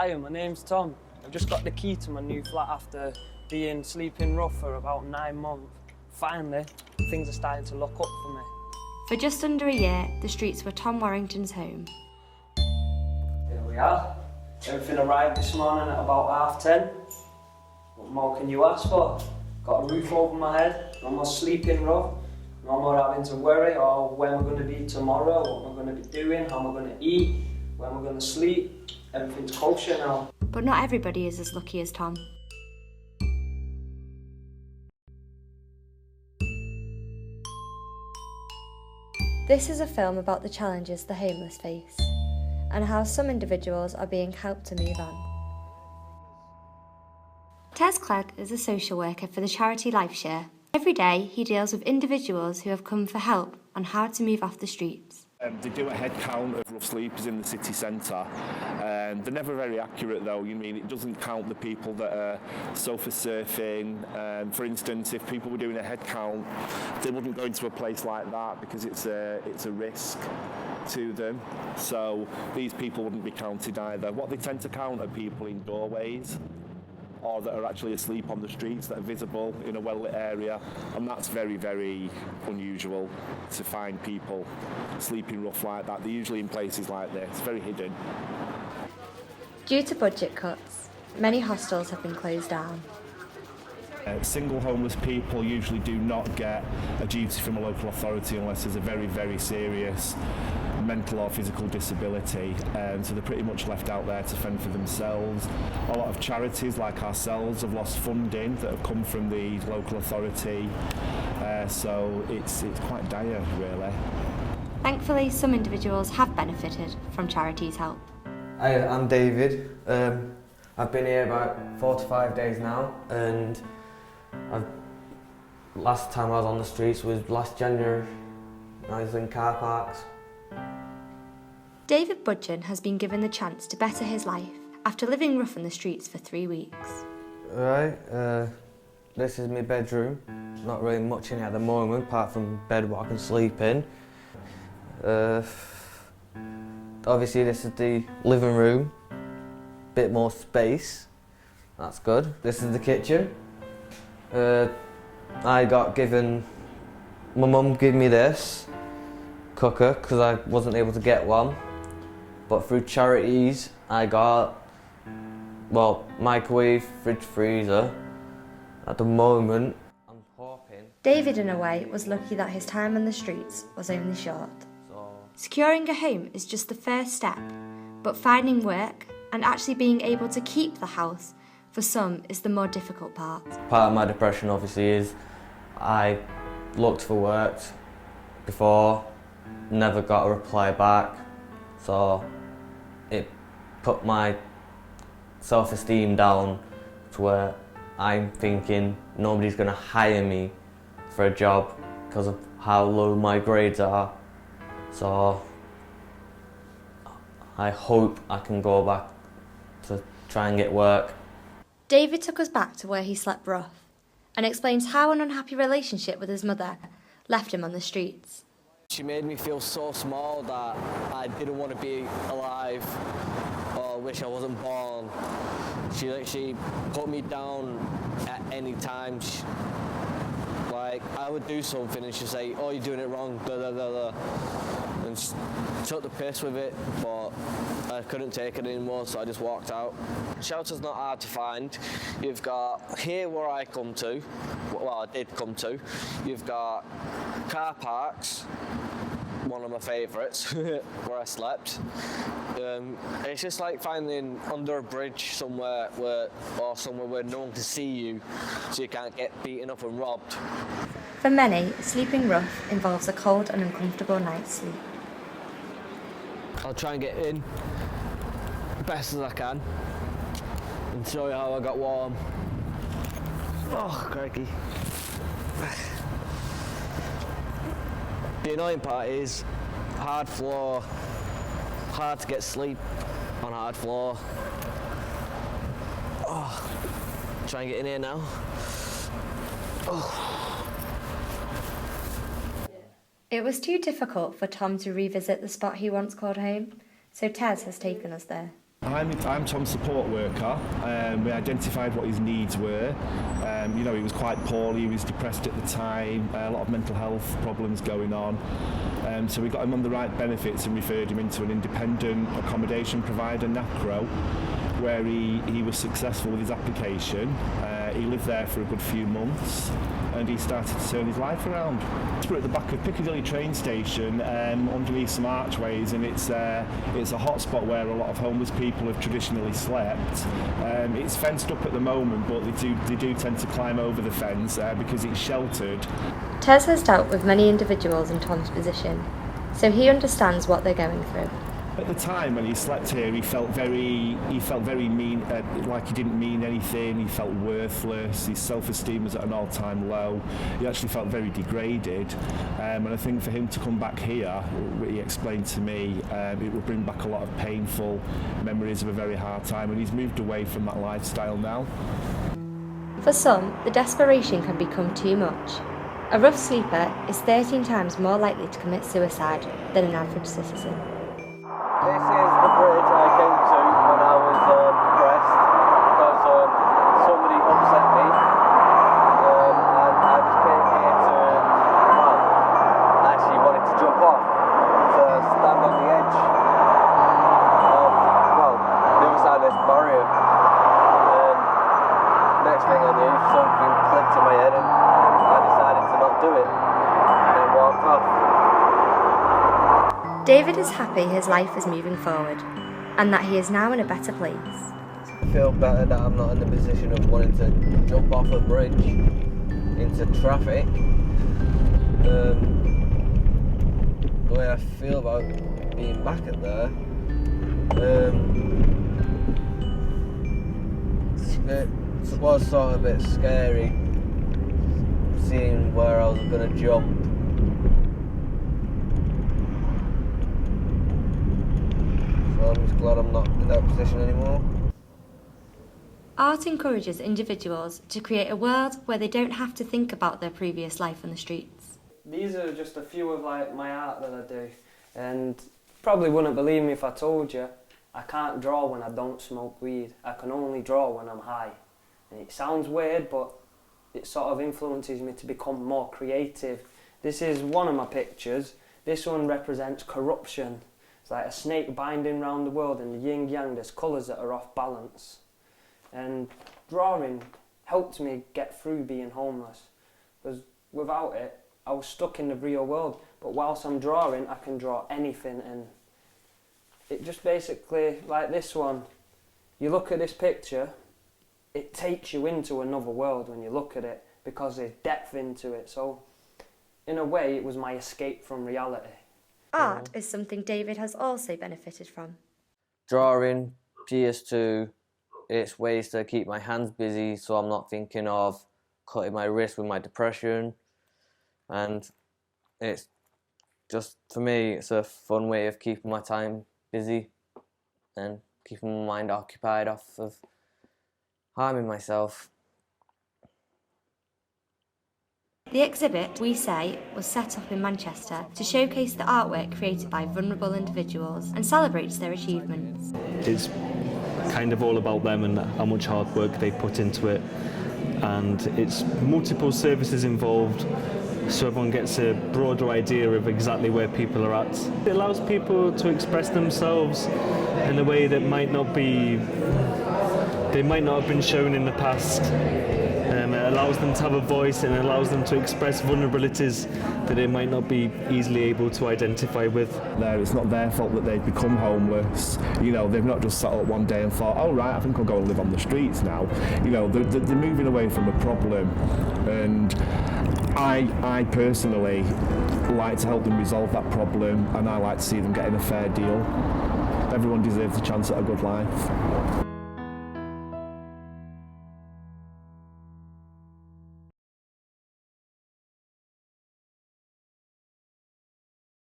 Hi, my name's Tom. I've just got the key to my new flat after being sleeping rough for about 9 months. Finally, things are starting to look up for me. For just under a year, the streets were Tom Warrington's home. Here we are. Everything arrived this morning at about 10:30. What more can you ask for? Got a roof over my head, no more sleeping rough, no more having to worry where am I going to be tomorrow, what am I going to be doing, how am I going to eat, where am I going to sleep. Everything's kosher now. But not everybody is as lucky as Tom. This is a film about the challenges the homeless face and how some individuals are being helped to move on. Tez Clegg is a social worker for the charity LifeShare. Every day he deals with individuals who have come for help on how to move off the streets. They do a head count of rough sleepers in the city centre. They're never very accurate though. It doesn't count the people that are sofa surfing. For instance, if people were doing a head count, they wouldn't go into a place like that because it's a risk to them. So these people wouldn't be counted either. What they tend to count are people in doorways, or that are actually asleep on the streets, that are visible in a well-lit area, and that's very, very unusual to find people sleeping rough like that. They're usually in places like this, very hidden. Due to budget cuts, many hostels have been closed down. Single homeless people usually do not get a duty from a local authority unless there's a very, very serious mental or physical disability, so they're pretty much left out there to fend for themselves. A lot of charities like ourselves have lost funding that have come from the local authority, so it's quite dire really. Thankfully, some individuals have benefited from charities' help. Hi, I'm David. I've been here about 4 to 5 days now, and last time I was on the streets was last January. I was in car parks. David Budgeon has been given the chance to better his life after living rough on the streets for 3 weeks. Right, this is my bedroom. Not really much in it at the moment, apart from bed what I can sleep in. Obviously this is the living room, bit more space, that's good. This is the kitchen. I got given, my mum gave me this cooker because I wasn't able to get one, but through charities I got, microwave, fridge, freezer. At the moment I'm hoping. David in a way was lucky that his time on the streets was only short. Securing a home is just the first step, but finding work and actually being able to keep the house for some is the more difficult part. Part of my depression obviously is I looked for work before, never got a reply back, so it put my self-esteem down to where I'm thinking nobody's going to hire me for a job because of how low my grades are. So I hope I can go back to try and get work. David took us back to where he slept rough and explains how an unhappy relationship with his mother left him on the streets. She made me feel so small that I didn't want to be alive or wish I wasn't born. She literally put me down at any time. Like, I would do something and she'd say, oh, you're doing it wrong, blah, blah, blah, blah. And took the piss with it, but I couldn't take it anymore, so I just walked out. Shelter's not hard to find. You've got here where I come to, well, I did come to. You've got car parks, one of my favourites, where I slept. It's just like finding under a bridge somewhere where no one can see you, so you can't get beaten up and robbed. For many, sleeping rough involves a cold and uncomfortable night's sleep. I'll try and get in best as I can and show you how I got warm. Oh, crikey. The annoying part is hard floor, hard to get sleep on hard floor. Oh, try and get in here now. Oh. It was too difficult for Tom to revisit the spot he once called home, so Tez has taken us there. I'm Tom's support worker. We identified what his needs were. He was quite poorly, he was depressed at the time, a lot of mental health problems going on. So we got him on the right benefits and referred him into an independent accommodation provider, NACRO, where he was successful with his application. He lived there for a good few months and he started to turn his life around. We're at the back of Piccadilly train station underneath some archways, and it's a hot spot where a lot of homeless people have traditionally slept. It's fenced up at the moment, but they do tend to climb over the fence because it's sheltered. Tez has dealt with many individuals in Tom's position, so he understands what they're going through. At the time when he slept here, he felt very mean, like he didn't mean anything. He felt worthless. His self-esteem was at an all-time low. He actually felt very degraded. And I think for him to come back here, he explained to me, it would bring back a lot of painful memories of a very hard time. And he's moved away from that lifestyle now. For some, the desperation can become too much. A rough sleeper is 13 times more likely to commit suicide than an average citizen. This is the bridge I came to when I was depressed because somebody upset me, and I just came here to, actually wanted to jump off, to stand on the edge of, the other side of this barrier, and next thing I knew, something clicked in my head and I decided to not do it, and then walked off. David is happy his life is moving forward and that he is now in a better place. I feel better that I'm not in the position of wanting to jump off a bridge into traffic. The way I feel about being back at there, it was sort of a bit scary seeing where I was going to jump. I'm just glad I'm not in that position anymore. Art encourages individuals to create a world where they don't have to think about their previous life on the streets. These are just a few of my art that I do, and probably wouldn't believe me if I told you I can't draw when I don't smoke weed. I can only draw when I'm high. And it sounds weird, but it sort of influences me to become more creative. This is one of my pictures. This one represents corruption. It's like a snake binding round the world, and the yin-yang, there's colours that are off balance. And drawing helped me get through being homeless, because without it, I was stuck in the real world. But whilst I'm drawing, I can draw anything, and it just basically, like this one, you look at this picture, it takes you into another world when you look at it, because there's depth into it. So, in a way, it was my escape from reality. Art is something David has also benefited from. Drawing, PS2, it's ways to keep my hands busy so I'm not thinking of cutting my wrist with my depression. And it's just, for me, it's a fun way of keeping my time busy and keeping my mind occupied off of harming myself. The exhibit, We Say, was set up in Manchester to showcase the artwork created by vulnerable individuals and celebrates their achievements. It's kind of all about them and how much hard work they put into it, and it's multiple services involved, so everyone gets a broader idea of exactly where people are at. It allows people to express themselves in a way that they might not have been shown in the past. It allows them to have a voice, and it allows them to express vulnerabilities that they might not be easily able to identify with. It's not their fault that they've become homeless. They've not just sat up one day and thought, oh right, I think I'll go and live on the streets now. They're moving away from a problem, and I personally like to help them resolve that problem, and I like to see them getting a fair deal. Everyone deserves a chance at a good life.